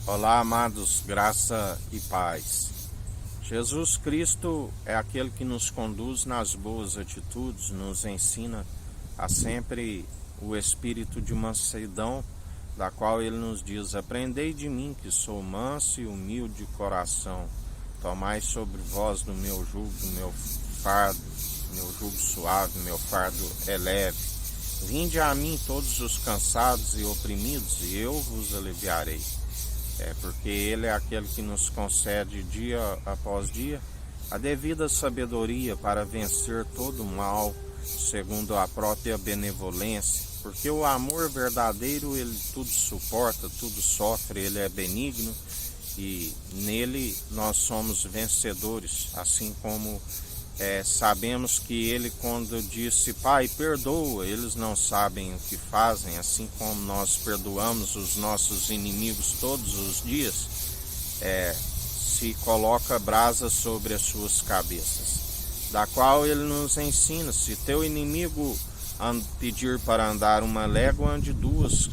Olá, amados, graça e paz. Jesus Cristo é aquele que nos conduz nas boas atitudes, nos ensina a sempre o espírito de mansidão, da qual ele nos diz: aprendei de mim, que sou manso e humilde de coração, tomai sobre vós do meu jugo, meu jugo suave, meu fardo é leve. Vinde a mim todos os cansados e oprimidos, e eu vos aliviarei. Porque Ele é aquele que nos concede dia após dia a devida sabedoria para vencer todo o mal, segundo a própria benevolência. Porque o amor verdadeiro, ele tudo suporta, tudo sofre, ele é benigno e nele nós somos vencedores, assim como sabemos que ele, quando disse: Pai, perdoa, eles não sabem o que fazem, assim como nós perdoamos os nossos inimigos todos os dias, se coloca brasa sobre as suas cabeças, da qual ele nos ensina: se teu inimigo pedir para andar uma légua, ande duas.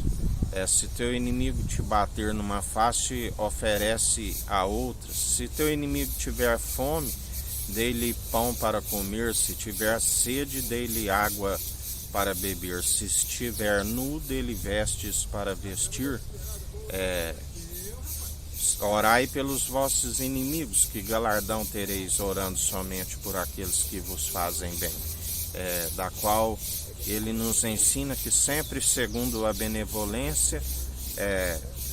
Se teu inimigo te bater numa face, oferece a outra. Se teu inimigo tiver fome, dê-lhe pão para comer. Se tiver sede, dê-lhe água para beber. Se estiver nu, dê-lhe vestes para vestir. Orai pelos vossos inimigos, que galardão tereis orando somente por aqueles que vos fazem bem. Da qual ele nos ensina que sempre, segundo a benevolência,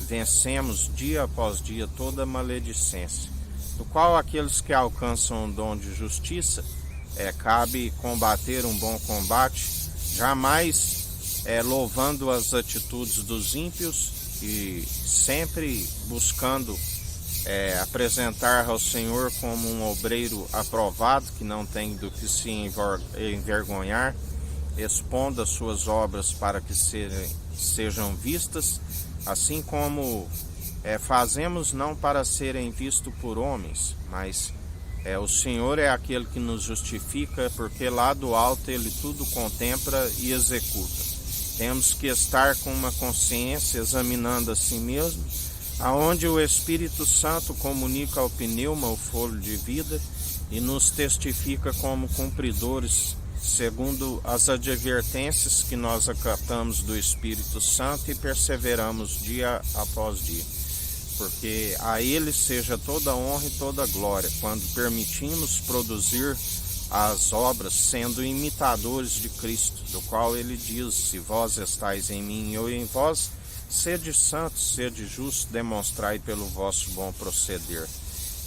vencemos dia após dia toda maledicência, do qual aqueles que alcançam o dom de justiça, cabe combater um bom combate, jamais louvando as atitudes dos ímpios e sempre buscando apresentar ao Senhor como um obreiro aprovado, que não tem do que se envergonhar, expondo as suas obras para que sejam vistas, assim como fazemos não para serem vistos por homens, mas o Senhor é aquele que nos justifica, porque lá do alto ele tudo contempla e executa. Temos que estar com uma consciência examinando a si mesmo, aonde o Espírito Santo comunica ao pneuma o fôlego de vida e nos testifica como cumpridores, segundo as advertências que nós acatamos do Espírito Santo e perseveramos dia após dia. Porque a Ele seja toda honra e toda glória, quando permitimos produzir as obras, sendo imitadores de Cristo, do qual Ele diz: se vós estáis em mim e eu em vós, sede santos, sede justos, demonstrai pelo vosso bom proceder.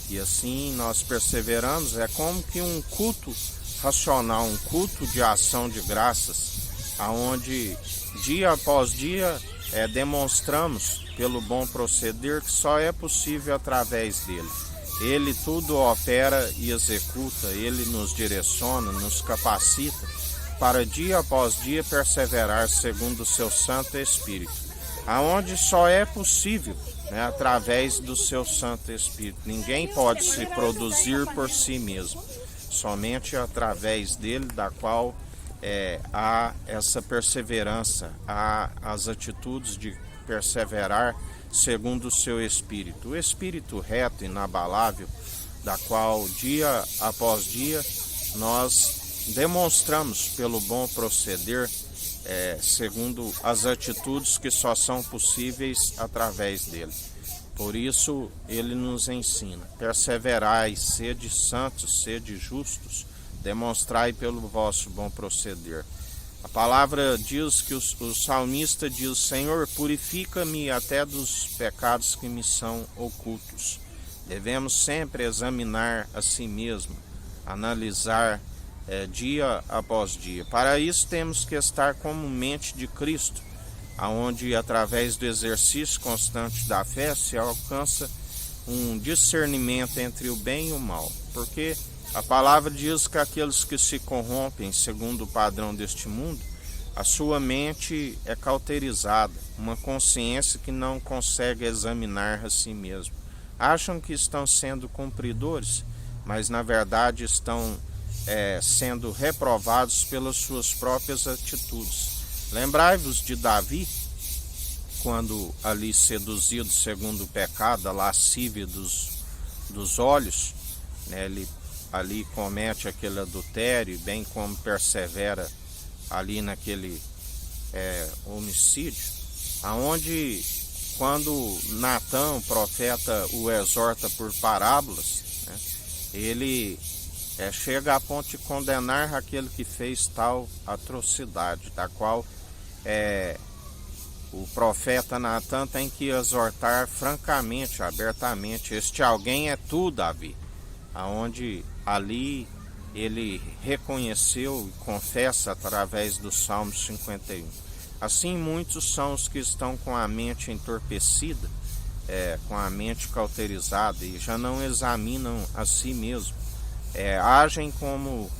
E assim nós perseveramos, como que um culto racional, um culto de ação de graças, aonde dia após dia demonstramos pelo bom proceder que só é possível através dele. Ele tudo opera e executa, ele nos direciona, nos capacita para dia após dia perseverar segundo o seu Santo Espírito, aonde só é possível através do seu Santo Espírito. Ninguém pode se produzir por si mesmo, somente através dele, da qual há essa perseverança, há as atitudes de perseverar segundo o seu Espírito. O Espírito reto, inabalável, da qual dia após dia nós demonstramos pelo bom proceder, segundo as atitudes que só são possíveis através dele. Por isso ele nos ensina: perseverai, sede santos, sede justos, demonstrai pelo vosso bom proceder. A palavra diz que o salmista diz: Senhor, purifica-me até dos pecados que me são ocultos. Devemos sempre examinar a si mesmo, analisar dia após dia. Para isso temos que estar como mente de Cristo, aonde através do exercício constante da fé se alcança um discernimento entre o bem e o mal. Porque a palavra diz que aqueles que se corrompem segundo o padrão deste mundo, a sua mente é cauterizada, uma consciência que não consegue examinar a si mesmo. Acham que estão sendo cumpridores, mas na verdade estão sendo reprovados pelas suas próprias atitudes. Lembrai-vos de Davi, quando ali seduzido segundo o pecado, a lascívia dos olhos, né, ele ali comete aquele adultério, bem como persevera ali naquele homicídio, aonde quando Natã, o profeta, o exorta por parábolas, né, ele chega a ponto de condenar aquele que fez tal atrocidade, da qual o profeta Natã tem que exortar francamente, abertamente. Este alguém é tu, Davi, aonde ali ele reconheceu e confessa através do Salmo 51. Assim, muitos são os que estão com a mente entorpecida, com a mente cauterizada, e já não examinam a si mesmo. Agem como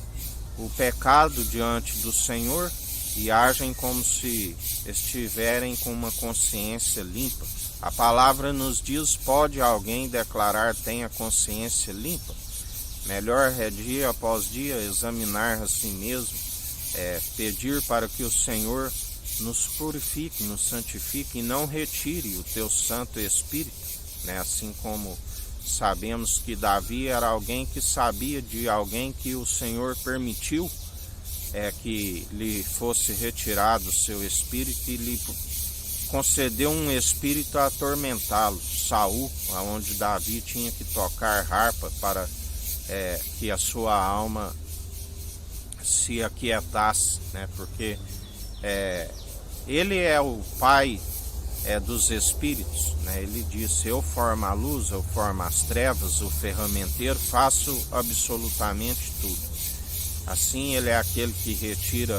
o pecado diante do Senhor e agem como se estiverem com uma consciência limpa. A palavra nos diz: pode alguém declarar tenha consciência limpa? Melhor é dia após dia examinar a si mesmo, pedir para que o Senhor nos purifique, nos santifique e não retire o teu Santo Espírito, né? Assim como sabemos que Davi era alguém que sabia de alguém que o Senhor permitiu que lhe fosse retirado o seu espírito e lhe concedeu um espírito a atormentá-lo, Saul, onde Davi tinha que tocar harpa para que a sua alma se aquietasse, né? Porque ele é o pai dos espíritos, né? Ele disse: eu formo a luz, eu formo as trevas, o ferramenteiro, faço absolutamente tudo. Assim, ele é aquele que retira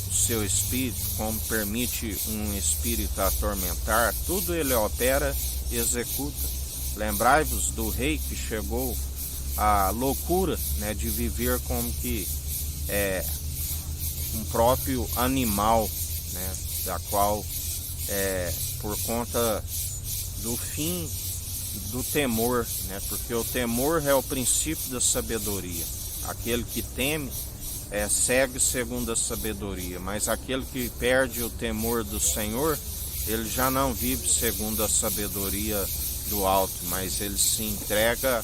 o seu espírito, como permite um espírito atormentar, tudo ele opera e executa. Lembrai-vos do rei que chegou à loucura, né, de viver como que um próprio animal, né, da qual por conta do fim do temor, né, porque o temor é o princípio da sabedoria. Aquele que teme segue segundo a sabedoria, mas aquele que perde o temor do Senhor, ele já não vive segundo a sabedoria do alto, mas ele se entrega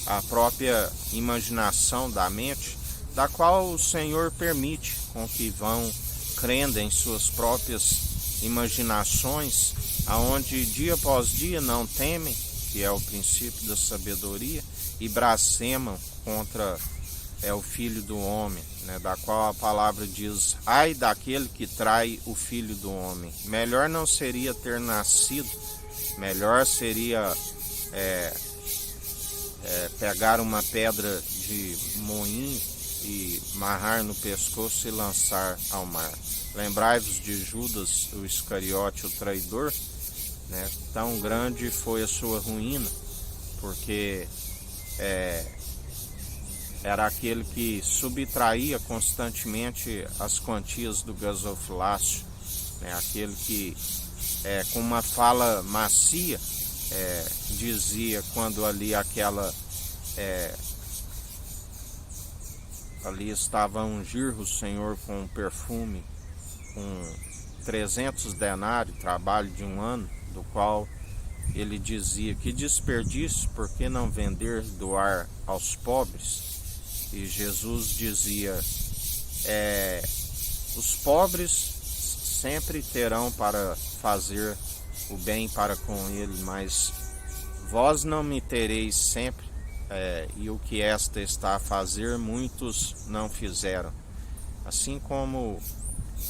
à própria imaginação da mente, da qual o Senhor permite com que vão crendo em suas próprias imaginações, aonde dia após dia não temem, que é o princípio da sabedoria, e blasfemam contra o Filho do Homem, né, da qual a palavra diz: ai daquele que trai o Filho do Homem. Melhor não seria ter nascido, melhor seria pegar uma pedra de moinho e amarrar no pescoço e lançar ao mar. Lembrai-vos de Judas, o Iscariote, o traidor, né? Tão grande foi a sua ruína, porque era aquele que subtraía constantemente as quantias do gasofilácio, né? Aquele que, com uma fala macia, dizia, quando ali ali estava a ungir o Senhor com um perfume, com 300 denários, trabalho de um ano, do qual ele dizia: que desperdício, por que não vender, doar aos pobres? E Jesus dizia: os pobres sempre terão para fazer o bem para com ele, mas vós não me tereis sempre, e o que esta está a fazer, muitos não fizeram. Assim como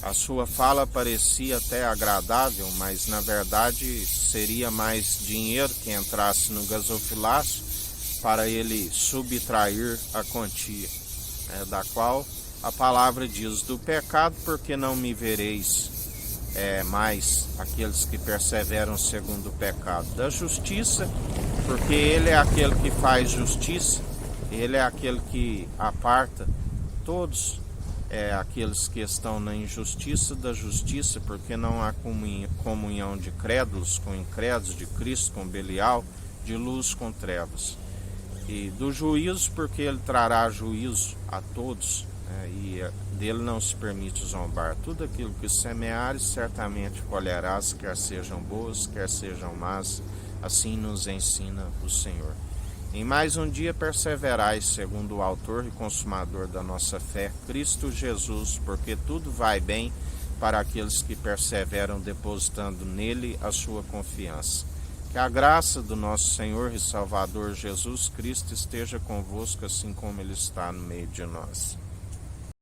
a sua fala parecia até agradável, mas na verdade seria mais dinheiro que entrasse no gasofilácio para ele subtrair a quantia, da qual a palavra diz: do pecado, porque não me vereis mais aqueles que perseveram segundo o pecado. Da justiça, porque ele é aquele que faz justiça, ele é aquele que aparta todos aqueles que estão na injustiça da justiça, porque não há comunhão de crédulos com incrédulos, de Cristo com Belial, de luz com trevas. E do juízo, porque ele trará juízo a todos, e dele não se permite zombar. Tudo aquilo que semeares, certamente colherás, quer sejam boas, quer sejam más. Assim nos ensina o Senhor. Em mais um dia perseverais, segundo o autor e consumador da nossa fé, Cristo Jesus, porque tudo vai bem para aqueles que perseveram depositando nele a sua confiança. Que a graça do nosso Senhor e Salvador Jesus Cristo esteja convosco, assim como ele está no meio de nós.